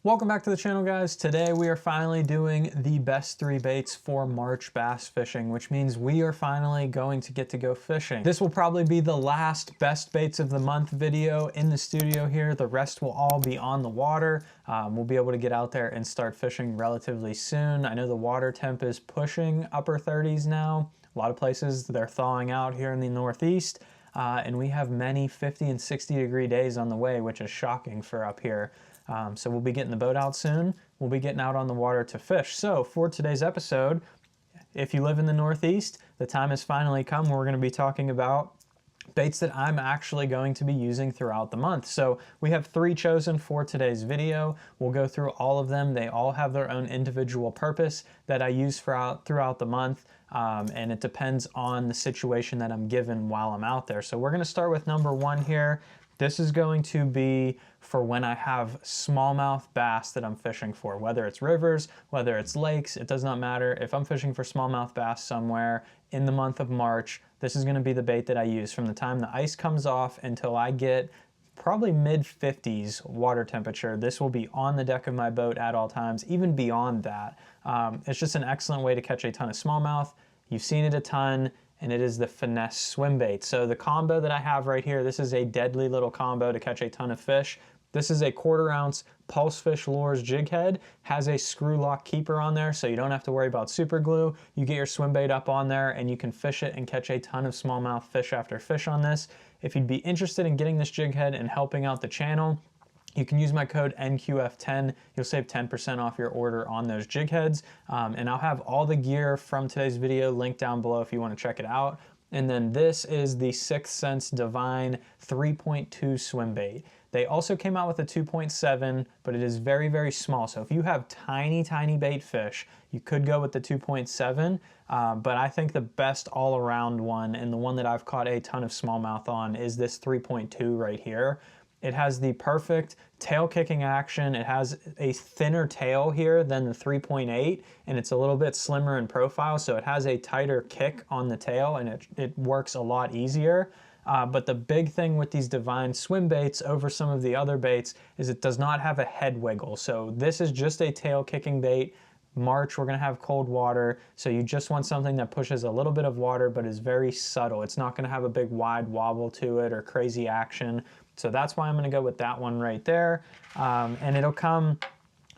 Welcome back to the channel, guys. Today we are finally doing the best 3 baits for March bass fishing, which means we are finally going to get to go fishing. This will probably be the last best baits of the month video in the studio here. The rest will all be on the water. We'll be able to get out there and start fishing relatively soon. I know the water temp is pushing upper 30s now. A lot of places they're thawing out here in the Northeast. And we have many 50 and 60 degree days on the way, which is shocking for up here. So we'll be getting the boat out soon. We'll be getting out on the water to fish. So for today's episode, if you live in the Northeast, the time has finally come. We're going to be talking about baits that I'm actually going to be using throughout the month. So we have 3 chosen for today's video. We'll go through all of them. They all have their own individual purpose that I use throughout the month. And it depends on the situation that I'm given while I'm out there. So we're going to start with number 1 here. This is going to be for when I have smallmouth bass that I'm fishing for, whether it's rivers, whether it's lakes, it does not matter. If I'm fishing for smallmouth bass somewhere in the month of March, this is going to be the bait that I use from the time the ice comes off until I get probably mid 50s water temperature. This will be on the deck of my boat at all times, even beyond that. It's just an excellent way to catch a ton of smallmouth. You've seen it a ton, and it is the finesse swim bait. So the combo that I have right here, this is a deadly little combo to catch a ton of fish. This is a 1/4 ounce Pulse Fish Lures jig head, has a screw lock keeper on there, so you don't have to worry about super glue. You get your swim bait up on there and you can fish it and catch a ton of smallmouth fish after fish on this. If you'd be interested in getting this jig head and helping out the channel, you can use my code NQF10. You'll save 10% off your order on those jig heads. And I'll have all the gear from today's video linked down below if you want to check it out. And then this is the 6th Sense Divine 3.2 swim bait. They also came out with a 2.7, but it is very, very small. So if you have tiny, tiny bait fish, you could go with the 2.7. But I think the best all-around one, and the one that I've caught a ton of smallmouth on, is this 3.2 right here. It has the perfect tail kicking action. It has a thinner tail here than the 3.8, and it's a little bit slimmer in profile, so it has a tighter kick on the tail, and it works a lot easier. But the big thing with these Divine swim baits over some of the other baits is it does not have a head wiggle. So this is just a tail kicking bait. March, we're going to have cold water, so you just want something that pushes a little bit of water but is very subtle. It's not going to have a big wide wobble to it or crazy action. So that's why I'm going to go with that one right there. And it'll come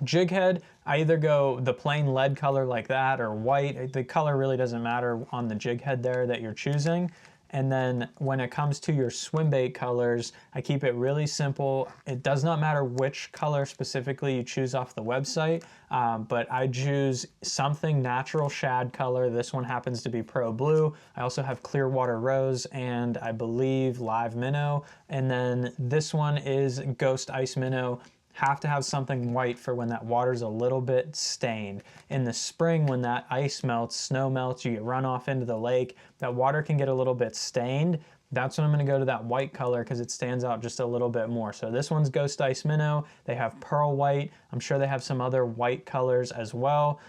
jig head. I either go the plain lead color like that or white. The color really doesn't matter on the jig head there that you're choosing. And then when it comes to your swim bait colors, I keep it really simple. It does not matter which color specifically you choose off the website, but I choose something natural shad color. This one happens to be Pro Blue. I also have Clearwater Rose and I believe Live Minnow. And then this one is Ghost Ice Minnow. Have to have something white for when that water's a little bit stained. In the spring, when that ice melts, snow melts, you get runoff into the lake, that water can get a little bit stained. That's when I'm going to go to that white color because it stands out just a little bit more. So this one's Ghost Ice Minnow. They have Pearl White. I'm sure they have some other white colors as well.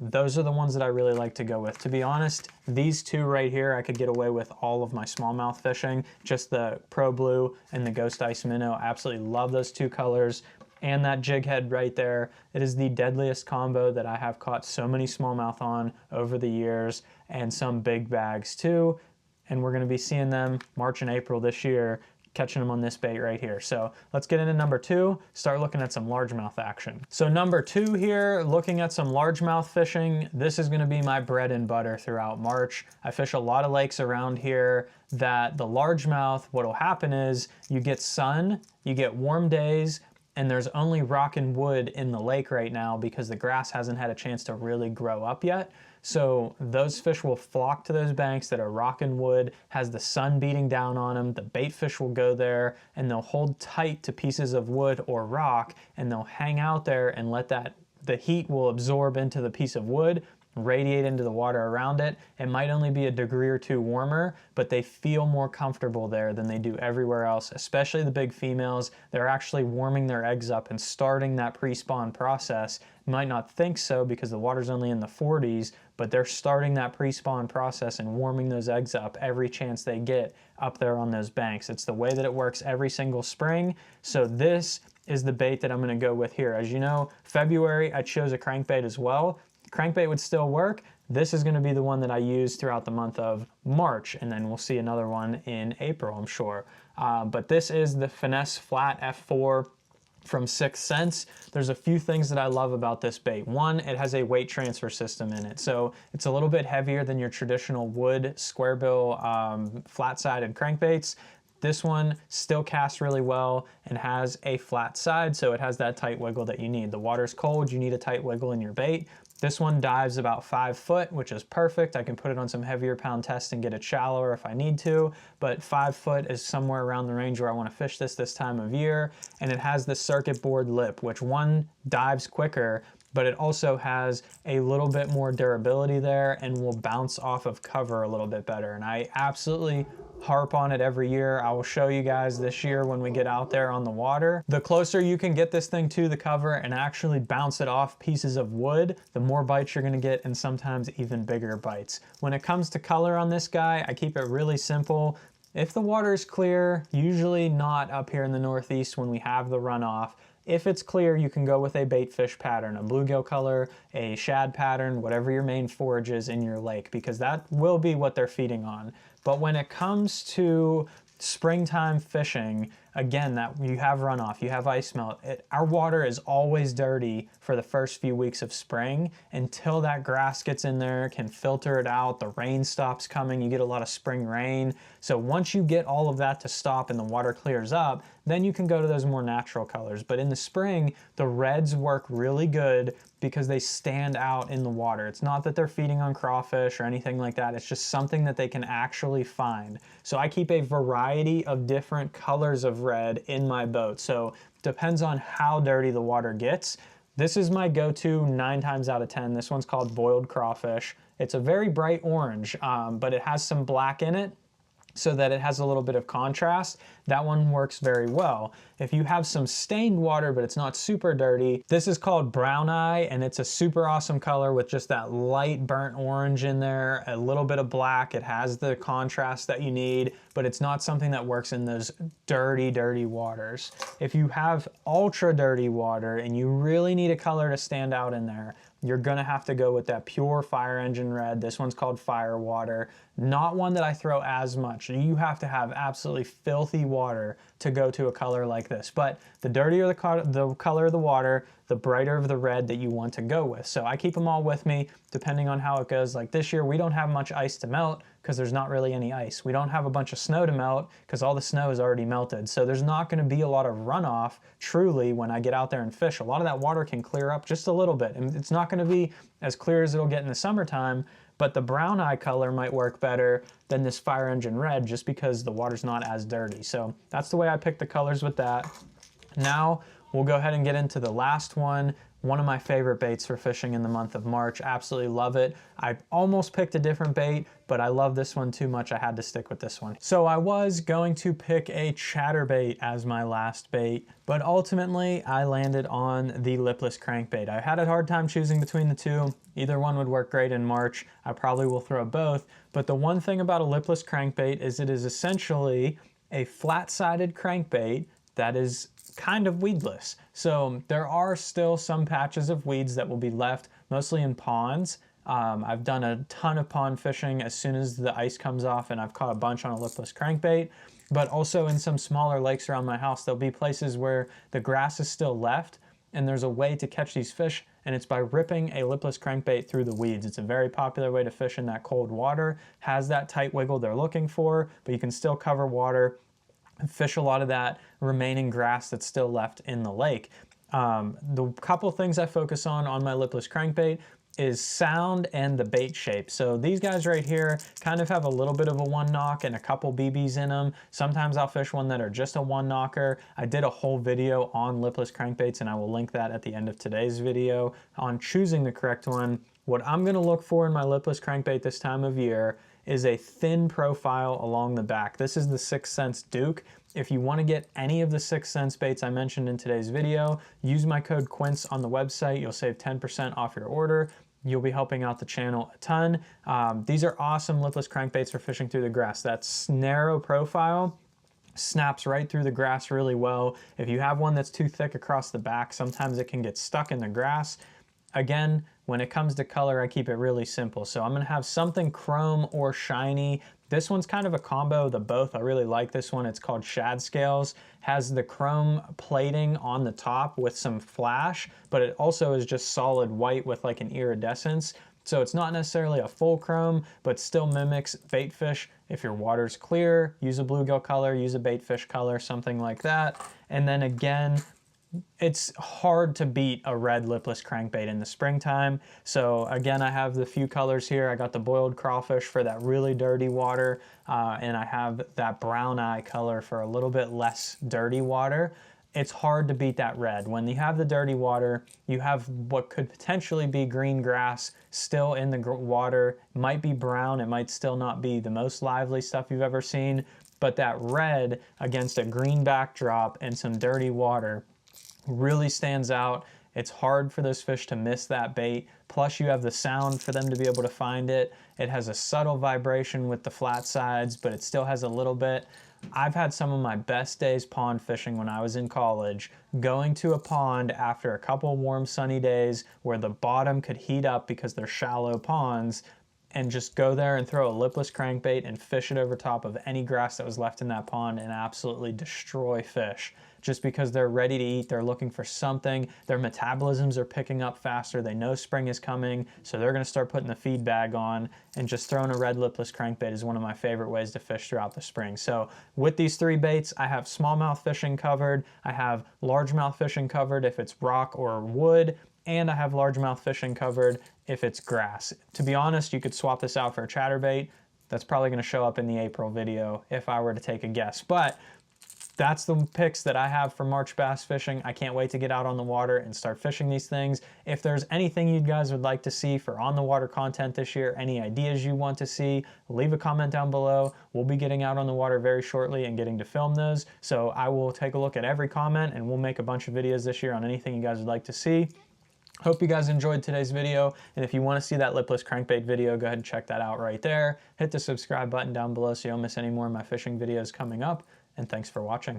Those are the ones that I really like to go with. To be honest, these 2 right here, I could get away with all of my smallmouth fishing. Just the Pro Blue and the Ghost Ice Minnow. I absolutely love those 2 colors. And that jig head right there. It is the deadliest combo that I have caught so many smallmouth on over the years, and some big bags too. And we're going to be seeing them March and April this year, catching them on this bait right here. So let's get into number 2, start looking at some largemouth action. So number 2 here, looking at some largemouth fishing. This is going to be my bread and butter throughout March. I fish a lot of lakes around here that the largemouth, what'll happen is you get sun, you get warm days, and there's only rock and wood in the lake right now because the grass hasn't had a chance to really grow up yet. So those fish will flock to those banks that are rock and wood, has the sun beating down on them. The bait fish will go there and they'll hold tight to pieces of wood or rock, and they'll hang out there and let the heat will absorb into the piece of wood, radiate into the water around it. It might only be a degree or 2 warmer, but they feel more comfortable there than they do everywhere else, especially the big females. They're actually warming their eggs up and starting that pre-spawn process. You might not think so because the water's only in the 40s, but they're starting that pre-spawn process and warming those eggs up every chance they get up there on those banks. It's the way that it works every single spring. So this is the bait that I'm gonna go with here. As you know, February, I chose a crankbait as well. Crankbait would still work. This is gonna be the one that I use throughout the month of March, and then we'll see another one in April, I'm sure. But this is the Finesse Flat F4 from 6th Sense. There's a few things that I love about this bait. One, it has a weight transfer system in it. So it's a little bit heavier than your traditional wood square bill flat-sided crankbaits. This one still casts really well and has a flat side, so it has that tight wiggle that you need. The water's cold, you need a tight wiggle in your bait. This one dives about 5 foot, which is perfect. I can put it on some heavier pound test and get it shallower if I need to, but 5 foot is somewhere around the range where I want to fish this time of year. And it has the circuit board lip, which one dives quicker, but it also has a little bit more durability there and will bounce off of cover a little bit better. And I absolutely harp on it every year. I will show you guys this year when we get out there on the water. The closer you can get this thing to the cover and actually bounce it off pieces of wood, the more bites you're gonna get, and sometimes even bigger bites. When it comes to color on this guy, I keep it really simple. If the water is clear, usually not up here in the Northeast when we have the runoff, if it's clear, you can go with a bait fish pattern, a bluegill color, a shad pattern, whatever your main forage is in your lake, because that will be what they're feeding on. But when it comes to springtime fishing, again, that you have runoff, you have ice melt. Our water is always dirty for the first few weeks of spring until that grass gets in there, can filter it out, the rain stops coming, you get a lot of spring rain. So once you get all of that to stop and the water clears up, then you can go to those more natural colors. But in the spring, the reds work really good because they stand out in the water. It's not that they're feeding on crawfish or anything like that. It's just something that they can actually find. So I keep a variety of different colors of red in my boat. So depends on how dirty the water gets. This is my go-to 9 times out of 10. This one's called boiled crawfish. It's a very bright orange, but it has some black in it, so that it has a little bit of contrast. That one works very well. If you have some stained water, but it's not super dirty, this is called brown eye, and it's a super awesome color with just that light burnt orange in there, a little bit of black. It has the contrast that you need, but it's not something that works in those dirty, dirty waters. If you have ultra dirty water and you really need a color to stand out in there, you're gonna have to go with that pure fire engine red. This one's called fire water. Not one that I throw as much. You have to have absolutely filthy water to go to a color like this. But the dirtier the color of the water, the brighter of the red that you want to go with. So I keep them all with me depending on how it goes. Like this year, we don't have much ice to melt because there's not really any ice. We don't have a bunch of snow to melt because all the snow is already melted. So there's not gonna be a lot of runoff truly when I get out there and fish. A lot of that water can clear up just a little bit. And it's not gonna be as clear as it'll get in the summertime, but the brown eye color might work better than this fire engine red just because the water's not as dirty. So that's the way I pick the colors with that. Now we'll go ahead and get into the last one of my favorite baits for fishing in the month of March. Absolutely love it. I almost picked a different bait, but I love this one too much. I had to stick with this one. So I was going to pick a chatterbait as my last bait, but ultimately I landed on the lipless crankbait. I had a hard time choosing between the two. Either one would work great in March. I probably will throw both. But the one thing about a lipless crankbait is it is essentially a flat-sided crankbait that is kind of weedless. So there are still some patches of weeds that will be left, mostly in ponds. I've done a ton of pond fishing as soon as the ice comes off, and I've caught a bunch on a lipless crankbait. But also in some smaller lakes around my house, there'll be places where the grass is still left, and there's a way to catch these fish, and it's by ripping a lipless crankbait through the weeds. It's a very popular way to fish in that cold water, has that tight wiggle they're looking for, but you can still cover water and fish a lot of that remaining grass that's still left in the lake. The couple things I focus on my lipless crankbait is sound and the bait shape. So these guys right here kind of have a little bit of a one knock and a couple BBs in them. Sometimes I'll fish one that are just a one knocker. I did a whole video on lipless crankbaits, and I will link that at the end of today's video on choosing the correct one. What I'm gonna look for in my lipless crankbait this time of year is a thin profile along the back. This is the 6th Sense Duke. If you want to get any of the 6th Sense baits I mentioned in today's video, use my code Quince on the website. You'll save 10% off your order. You'll be helping out the channel a ton. These are awesome lipless crankbaits for fishing through the grass. That's narrow profile snaps right through the grass really well. If you have one that's too thick across the back, sometimes it can get stuck in the grass. Again, when it comes to color, I keep it really simple. So I'm gonna have something chrome or shiny. This one's kind of a combo of the both. I really like this one. It's called Shad Scales. Has the chrome plating on the top with some flash, but it also is just solid white with like an iridescence. So it's not necessarily a full chrome, but still mimics baitfish. If your water's clear, use a bluegill color, use a baitfish color, something like that. And then again, it's hard to beat a red lipless crankbait in the springtime. So again, I have the few colors here. I got the boiled crawfish for that really dirty water, and I have that brown eye color for a little bit less dirty water. It's hard to beat that red. When you have the dirty water, you have what could potentially be green grass still in the water. It might be brown, it might still not be the most lively stuff you've ever seen, but that red against a green backdrop and some dirty water really stands out. It's hard for those fish to miss that bait. Plus you have the sound for them to be able to find it. It has a subtle vibration with the flat sides, but it still has a little bit. I've had some of my best days pond fishing when I was in college, going to a pond after a couple warm sunny days where the bottom could heat up because they're shallow ponds, and just go there and throw a lipless crankbait and fish it over top of any grass that was left in that pond and absolutely destroy fish. Just because they're ready to eat, they're looking for something, their metabolisms are picking up faster, they know spring is coming, so they're gonna start putting the feed bag on, and just throwing a red lipless crankbait is one of my favorite ways to fish throughout the spring. So with these three baits, I have smallmouth fishing covered, I have largemouth fishing covered if it's rock or wood, and I have largemouth fishing covered if it's grass. To be honest, you could swap this out for a chatterbait. That's probably gonna show up in the April video if I were to take a guess. But that's the picks that I have for March bass fishing. I can't wait to get out on the water and start fishing these things. If there's anything you guys would like to see for on the water content this year, any ideas you want to see, leave a comment down below. We'll be getting out on the water very shortly and getting to film those. So I will take a look at every comment and we'll make a bunch of videos this year on anything you guys would like to see. Hope you guys enjoyed today's video, and if you want to see that lipless crankbait video, go ahead and check that out right there. Hit the subscribe button down below so you don't miss any more of my fishing videos coming up, and thanks for watching.